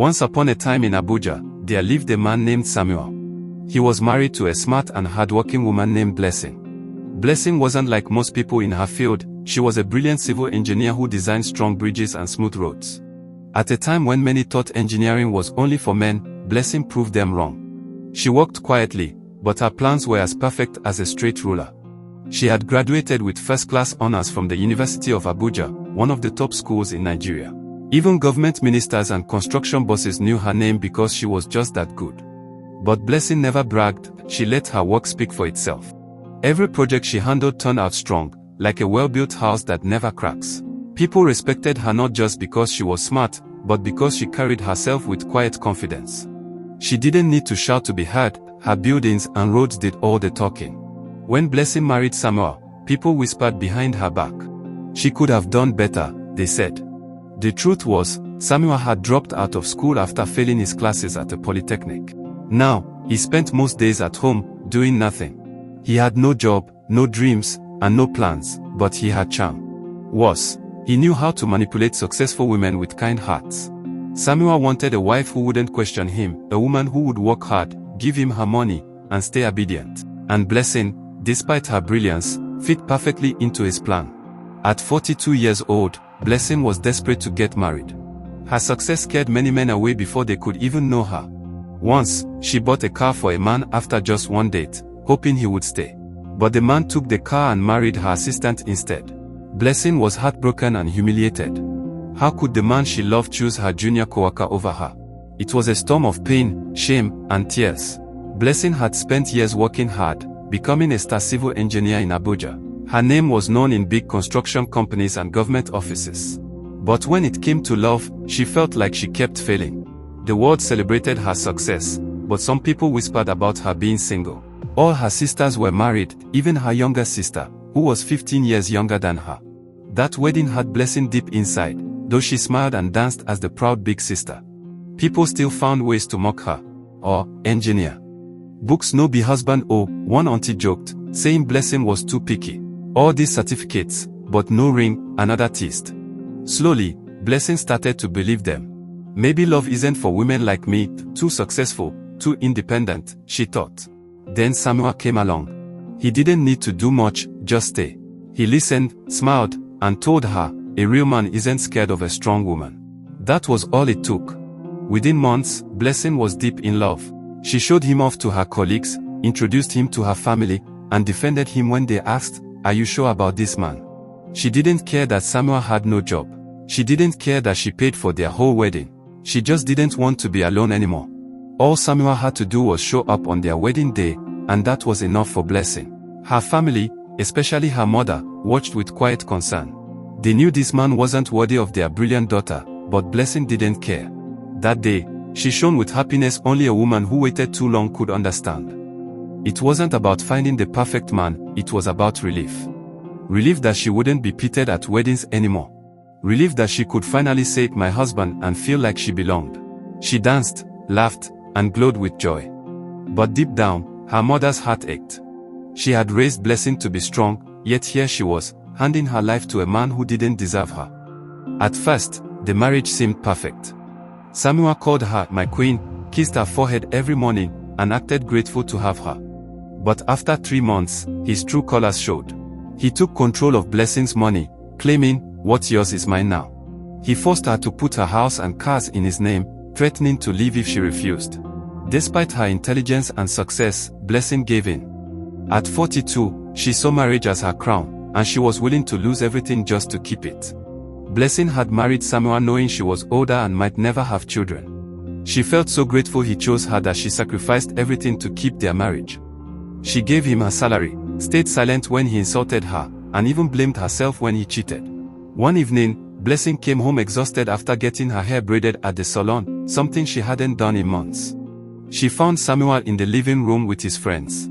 Once upon a time in Abuja, there lived a man named Samuel. He was married to a smart and hardworking woman named Blessing. Blessing wasn't like most people in her field. She was a brilliant civil engineer who designed strong bridges and smooth roads. At a time when many thought engineering was only for men, Blessing proved them wrong. She worked quietly, but her plans were as perfect as a straight ruler. She had graduated with first-class honors from the University of Abuja, one of the top schools in Nigeria. Even government ministers and construction bosses knew her name because she was just that good. But Blessing never bragged. She let her work speak for itself. Every project she handled turned out strong, like a well-built house that never cracks. People respected her not just because she was smart, but because she carried herself with quiet confidence. She didn't need to shout to be heard. Her buildings and roads did all the talking. When Blessing married Samuel, people whispered behind her back. She could have done better, they said. The truth was, Samuel had dropped out of school after failing his classes at a polytechnic. Now, he spent most days at home, doing nothing. He had no job, no dreams, and no plans, but he had charm. Worse, he knew how to manipulate successful women with kind hearts. Samuel wanted a wife who wouldn't question him, a woman who would work hard, give him her money, and stay obedient. And Blessing, despite her brilliance, fit perfectly into his plan. At 42 years old, Blessing was desperate to get married. Her success scared many men away before they could even know her. Once, she bought a car for a man after just one date, hoping he would stay. But the man took the car and married her assistant instead. Blessing was heartbroken and humiliated. How could the man she loved choose her junior coworker over her? It was a storm of pain, shame, and tears. Blessing had spent years working hard, becoming a star civil engineer in Abuja. Her name was known in big construction companies and government offices. But when it came to love, she felt like she kept failing. The world celebrated her success, but some people whispered about her being single. All her sisters were married, even her younger sister, who was 15 years younger than her. That wedding had Blessing deep inside, though she smiled and danced as the proud big sister. People still found ways to mock her. Or, engineer. Books no be husband. Oh, one auntie joked, saying Blessing was too picky. All these certificates, but no ring, another teased. Slowly, Blessing started to believe them. Maybe love isn't for women like me, too successful, too independent, she thought. Then Samuel came along. He didn't need to do much, just stay. He listened, smiled, and told her, a real man isn't scared of a strong woman. That was all it took. Within months, Blessing was deep in love. She showed him off to her colleagues, introduced him to her family, and defended him when they asked, "Are you sure about this man?" She didn't care that Samuel had no job. She didn't care that she paid for their whole wedding. She just didn't want to be alone anymore. All Samuel had to do was show up on their wedding day, and that was enough for Blessing. Her family, especially her mother, watched with quiet concern. They knew this man wasn't worthy of their brilliant daughter, but Blessing didn't care. That day, she shone with happiness only a woman who waited too long could understand. It wasn't about finding the perfect man, it was about relief. Relief that she wouldn't be pitied at weddings anymore. Relief that she could finally say, "My husband," and feel like she belonged. She danced, laughed, and glowed with joy. But deep down, her mother's heart ached. She had raised Blessing to be strong, yet here she was, handing her life to a man who didn't deserve her. At first, the marriage seemed perfect. Samuel called her "my queen," kissed her forehead every morning, and acted grateful to have her. But after 3 months, his true colors showed. He took control of Blessing's money, claiming, "What's yours is mine now." He forced her to put her house and cars in his name, threatening to leave if she refused. Despite her intelligence and success, Blessing gave in. At 42, she saw marriage as her crown, and she was willing to lose everything just to keep it. Blessing had married Samuel knowing she was older and might never have children. She felt so grateful he chose her that she sacrificed everything to keep their marriage. She gave him her salary, stayed silent when he insulted her, and even blamed herself when he cheated. One evening, Blessing came home exhausted after getting her hair braided at the salon, something she hadn't done in months. She found Samuel in the living room with his friends.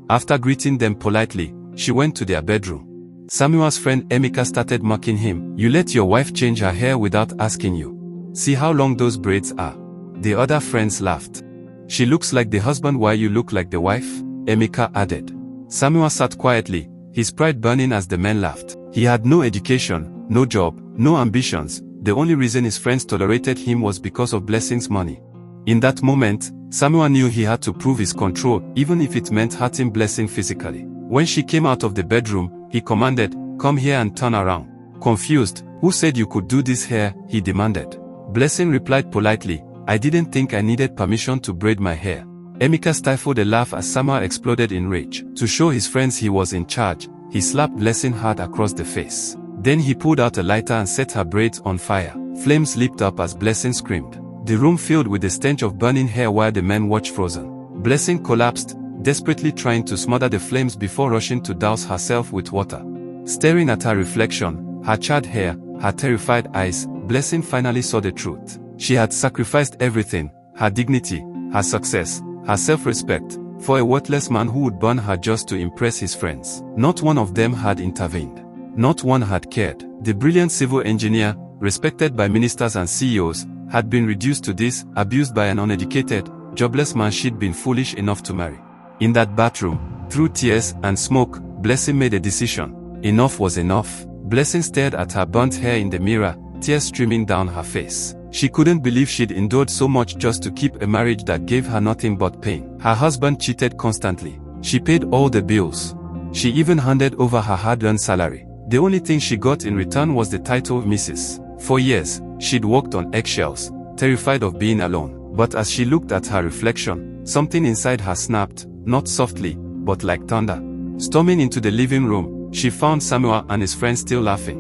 After greeting them politely, she went to their bedroom. Samuel's friend Emeka started mocking him. "You let your wife change her hair without asking you. See how long those braids are." The other friends laughed. "She looks like the husband while you look like the wife," Emeka added. Samuel sat quietly, his pride burning as the men laughed. He had no education, no job, no ambitions, the only reason his friends tolerated him was because of Blessing's money. In that moment, Samuel knew he had to prove his control, even if it meant hurting Blessing physically. When she came out of the bedroom, he commanded, "Come here and turn around." Confused, "Who said you could do this here?" he demanded. Blessing replied politely, "I didn't think I needed permission to braid my hair." Emeka stifled a laugh as Samuel exploded in rage. To show his friends he was in charge, he slapped Blessing hard across the face. Then he pulled out a lighter and set her braids on fire. Flames leaped up as Blessing screamed. The room filled with the stench of burning hair while the men watched frozen. Blessing collapsed, desperately trying to smother the flames before rushing to douse herself with water. Staring at her reflection, her charred hair, her terrified eyes, Blessing finally saw the truth. She had sacrificed everything, her dignity, her success, her self-respect, for a worthless man who would burn her just to impress his friends. Not one of them had intervened. Not one had cared. The brilliant civil engineer, respected by ministers and CEOs, had been reduced to this, abused by an uneducated, jobless man she'd been foolish enough to marry. In that bathroom, through tears and smoke, Blessing made a decision. Enough was enough. Blessing stared at her burnt hair in the mirror, tears streaming down her face. She couldn't believe she'd endured so much just to keep a marriage that gave her nothing but pain. Her husband cheated constantly. She paid all the bills. She even handed over her hard-earned salary. The only thing she got in return was the title Mrs. For years, she'd walked on eggshells, terrified of being alone. But as she looked at her reflection, something inside her snapped, not softly, but like thunder. Storming into the living room, she found Samuel and his friends still laughing.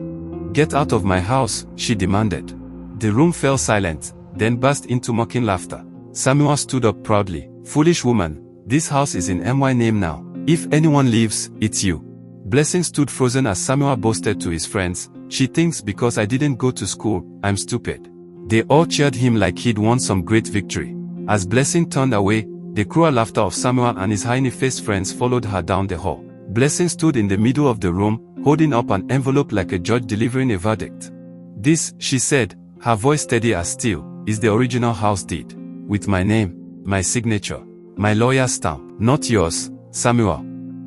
"Get out of my house," she demanded. The room fell silent, then burst into mocking laughter. Samuel stood up proudly. "Foolish woman, this house is in my name now. If anyone leaves, it's you." Blessing stood frozen as Samuel boasted to his friends, "She thinks because I didn't go to school, I'm stupid." They all cheered him like he'd won some great victory. As Blessing turned away, the cruel laughter of Samuel and his hiney-faced friends followed her down the hall. Blessing stood in the middle of the room, holding up an envelope like a judge delivering a verdict. "This," she said, her voice steady as steel, "is the original house deed. With my name, my signature, my lawyer's stamp. Not yours, Samuel."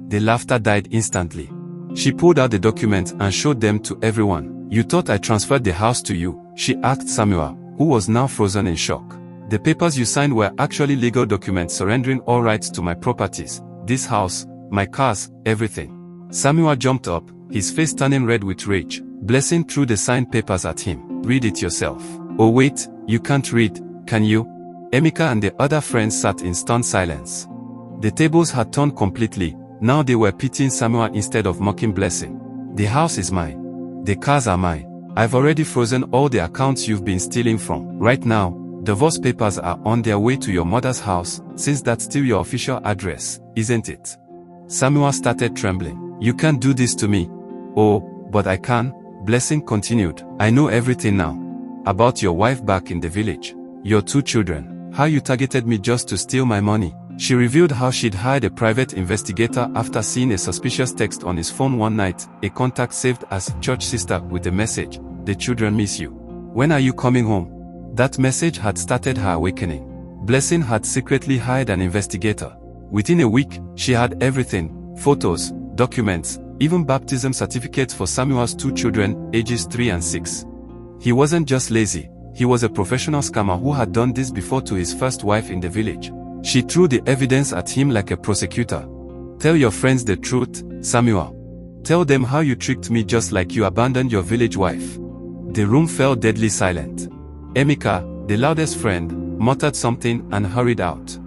The laughter died instantly. She pulled out the document and showed them to everyone. "You thought I transferred the house to you?" she asked Samuel, who was now frozen in shock. "The papers you signed were actually legal documents surrendering all rights to my properties, this house, my cars, everything." Samuel jumped up, his face turning red with rage. Blessing threw the signed papers at him. "Read it yourself." "Oh wait, you can't read, can you?" Emeka and the other friends sat in stunned silence. The tables had turned completely. Now they were pitying Samuel instead of mocking Blessing. "The house is mine. The cars are mine. I've already frozen all the accounts you've been stealing from. Right now, divorce papers are on their way to your mother's house, since that's still your official address, isn't it?" Samuel started trembling. "You can't do this to me." "Oh, but I can," Blessing continued. "I know everything now. About your wife back in the village. Your 2 children. How you targeted me just to steal my money." She revealed how she'd hired a private investigator after seeing a suspicious text on his phone one night, a contact saved as church sister with the message, "The children miss you. When are you coming home?" That message had started her awakening. Blessing had secretly hired an investigator. Within a week, she had everything: photos, documents, even baptism certificates for Samuel's 2 children, ages 3 and 6. He wasn't just lazy, he was a professional scammer who had done this before to his first wife in the village. She threw the evidence at him like a prosecutor. "Tell your friends the truth, Samuel. Tell them how you tricked me just like you abandoned your village wife." The room fell deadly silent. Emeka, the loudest friend, muttered something and hurried out.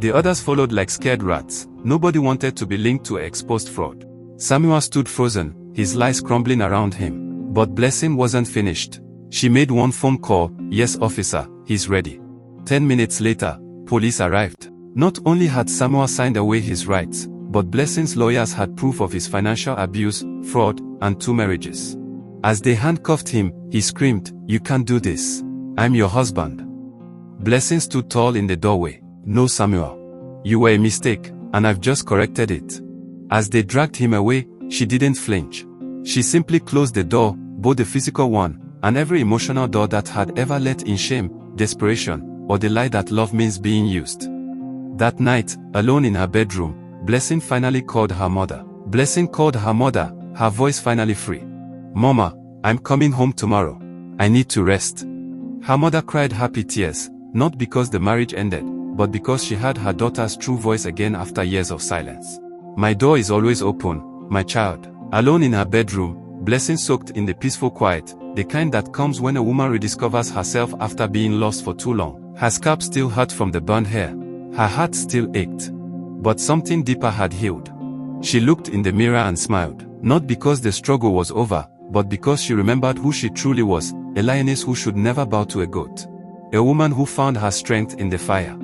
The others followed like scared rats. Nobody wanted to be linked to an exposed fraud. Samuel stood frozen, his lies crumbling around him. But Blessing wasn't finished. She made one phone call. "Yes, officer, he's ready." 10 minutes later, police arrived. Not only had Samuel signed away his rights, but Blessing's lawyers had proof of his financial abuse, fraud, and 2 marriages. As they handcuffed him, he screamed, "You can't do this. I'm your husband." Blessing stood tall in the doorway. "No, Samuel. You were a mistake, and I've just corrected it." As they dragged him away, she didn't flinch. She simply closed the door, both the physical one, and every emotional door that had ever let in shame, desperation, or the lie that love means being used. That night, alone in her bedroom, Blessing finally called her mother. Blessing called her mother, her voice finally free. "Mama, I'm coming home tomorrow. I need to rest." Her mother cried happy tears, not because the marriage ended, but because she heard her daughter's true voice again after years of silence. "My door is always open, my child." Alone in her bedroom, Blessing soaked in the peaceful quiet, the kind that comes when a woman rediscovers herself after being lost for too long. Her scalp still hurt from the burned hair. Her heart still ached. But something deeper had healed. She looked in the mirror and smiled, not because the struggle was over, but because she remembered who she truly was, a lioness who should never bow to a goat. A woman who found her strength in the fire.